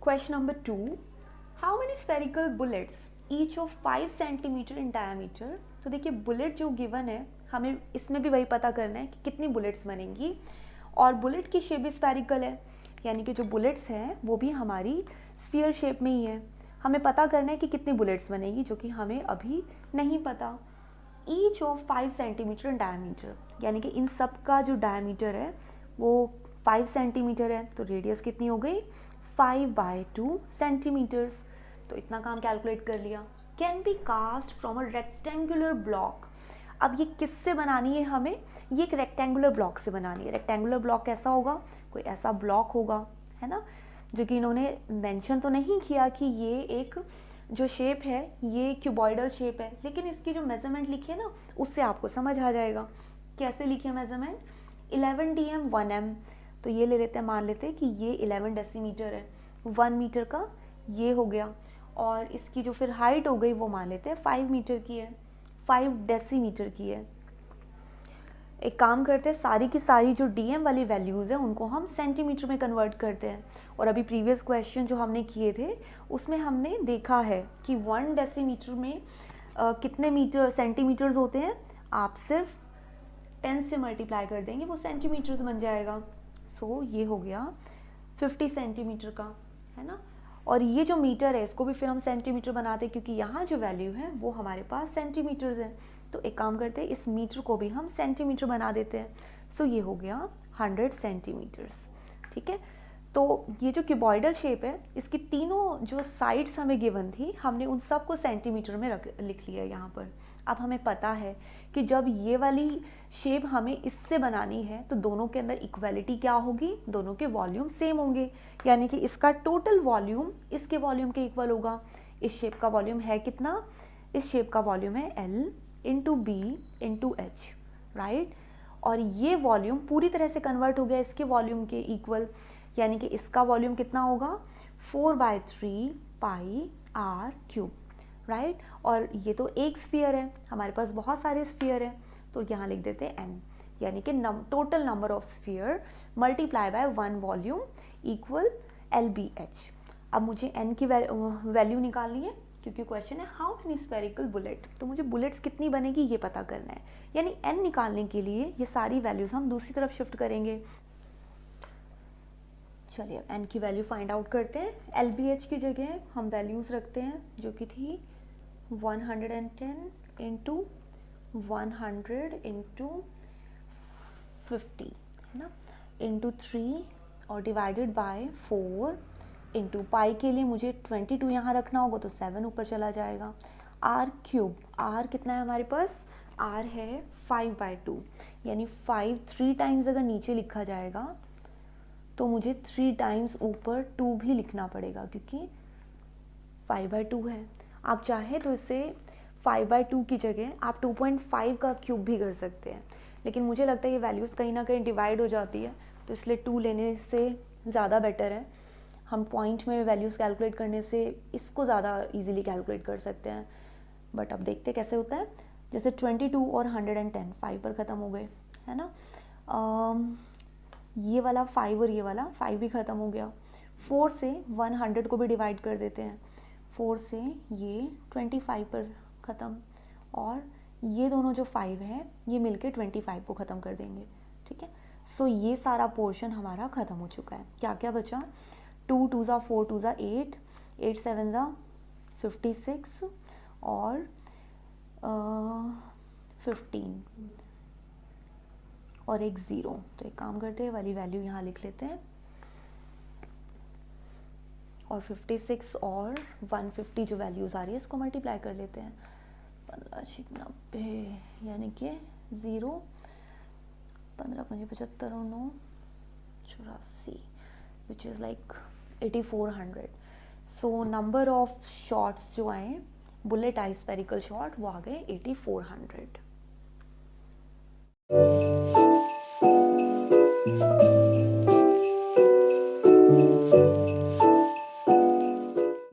Question number 2. How many spherical bullets each of 5 centimetre in diameter? तो देखिए bullet जो given है हमें इसमें भी वही पता करना है कि कितनी बुलेट्स बनेंगी, और बुलेट की शेप भी स्फेरिकल है, यानी कि जो बुलेट्स हैं वो भी हमारी स्फीयर शेप में ही है। हमें पता करना है कि कितनी बुलेट्स बनेगी, जो कि हमें अभी नहीं पता। Each of 5 centimetre in diameter, यानी कि इन सब का जो डायमीटर है वो 5 सेंटीमीटर है, तो रेडियस कितनी हो गई 5/2 सेंटीमीटर्स। तो इतना काम कैलकुलेट कर लिया। Can be cast from a rectangular block. अब ये किससे बनानी है हमें? ये एक रेक्टेंगुलर ब्लॉक से बनानी है। रेक्टेंगुलर ब्लॉक कैसा होगा? कोई ऐसा ब्लॉक होगा, है ना, जो कि इन्होंने मेंशन तो नहीं किया कि ये एक जो शेप है ये क्यूबॉइडल शेप है, लेकिन इसकी जो मेजरमेंट लिखी है ना उससे आपको समझ आ जाएगा। कैसे लिखी है मेजरमेंट? 11 dm 1 m। तो ये ले लेते हैं, मान लेते हैं कि ये 11 डेसीमीटर है, 1 मीटर का ये हो गया, और इसकी जो फिर हाइट हो गई वो मान लेते हैं 5 मीटर की है, 5 डेसीमीटर की है। एक काम करते हैं, सारी की सारी जो डीएम वाली वैल्यूज़ है उनको हम सेंटीमीटर में कन्वर्ट करते हैं। और अभी प्रीवियस क्वेश्चन जो हमने किए थे उसमें हमने देखा है कि 1 डेसीमीटर में कितने मीटर सेंटीमीटर्स होते हैं। आप सिर्फ 10 से मल्टीप्लाई कर देंगे वो सेंटीमीटर्स बन जाएगा। सो ये हो गया 50 सेंटीमीटर का, है ना। और ये जो मीटर है इसको भी फिर हम सेंटीमीटर बनाते हैं, क्योंकि यहाँ जो वैल्यू है वो हमारे पास सेंटीमीटर्स है। तो एक काम करते हैं, इस मीटर को भी हम सेंटीमीटर बना देते हैं। सो ये हो गया 100 सेंटीमीटर्स। ठीक है, तो ये जो क्यूबॉइडल शेप है इसकी तीनों जो साइड्स हमें गिवन थी हमने उन सब को सेंटीमीटर में लिख लिया यहाँ पर। अब हमें पता है कि जब ये वाली शेप हमें इससे बनानी है तो दोनों के अंदर इक्वलिटी क्या होगी? दोनों के वॉल्यूम सेम होंगे, यानी कि इसका टोटल वॉल्यूम इसके वॉल्यूम के इक्वल होगा। इस शेप का वॉल्यूम है कितना? इस शेप का वॉल्यूम है L into B into H, right. और ये वॉल्यूम पूरी तरह से कन्वर्ट हो गया इसके वॉल्यूम के इक्वल, यानी कि इसका वॉल्यूम कितना होगा 4/3 पाई r क्यूब, राइट। और ये तो एक स्फीयर है, हमारे पास बहुत सारे स्फीयर हैं, तो यहाँ लिख देते हैं n, यानी कि total number of sphere multiply by 1 volume equal LBH। अब मुझे n की वैल्यू निकालनी है, क्योंकि क्वेश्चन है हाउ मेनी स्फेरिकल बुलेट, तो मुझे बुलेट्स कितनी बनेगी ये पता करना है। यानी n निकालने के लिए ये सारी वैल्यूज हम दूसरी तरफ शिफ्ट करेंगे। चलिए n की वैल्यू फाइंड आउट करते हैं। LBH की जगह हम वैल्यूज रखते हैं जो कि थी 110 इंटू 100 इंटू 50, है ना, इंटू 3 और डिवाइडेड बाय 4 इंटू पाई के लिए मुझे 22 यहाँ रखना होगा तो 7 ऊपर चला जाएगा। r क्यूब, r कितना है हमारे पास? r है 5/2, यानी 5 3 टाइम्स अगर नीचे लिखा जाएगा तो मुझे 3 टाइम्स ऊपर 2 भी लिखना पड़ेगा, क्योंकि 5/2 है। आप चाहे तो इसे 5/2 की जगह आप 2.5 का क्यूब भी कर सकते हैं, लेकिन मुझे लगता है ये वैल्यूज़ कहीं ना कहीं डिवाइड हो जाती है, तो इसलिए 2 लेने से ज़्यादा बेटर है। हम पॉइंट में वैल्यूज़ कैलकुलेट करने से इसको ज़्यादा इजीली कैलकुलेट कर सकते हैं। बट अब देखते कैसे होता है। जैसे 22 और 110 5 पर ख़त्म हो गए, है ना। ये वाला 5 और ये वाला 5 भी ख़त्म हो गया। 4 से 100 को भी डिवाइड कर देते हैं, 4 से ये 25 पर ख़त्म, और ये दोनों जो 5 है ये मिलके 25 को ख़त्म कर देंगे। ठीक है, सो ये सारा पोर्शन हमारा ख़त्म हो चुका है। क्या क्या बचा? 2 2 ज़ा 4 2 ज़ा 8 8 7 ज़ा 56 और 15 और एक 0। तो एक काम करते हैं, वाली वैल्यू यहाँ लिख लेते हैं, और 56 और 150 जो वैल्यूज़ आ रही है इसको मल्टीप्लाई कर लेते हैं। 15×90 यानी कि 0 15×5 75 और 9 84, which is like 8400। So number of shots जो आए बुलेट आई स्फेरिकल शॉट वो आ गए 8400।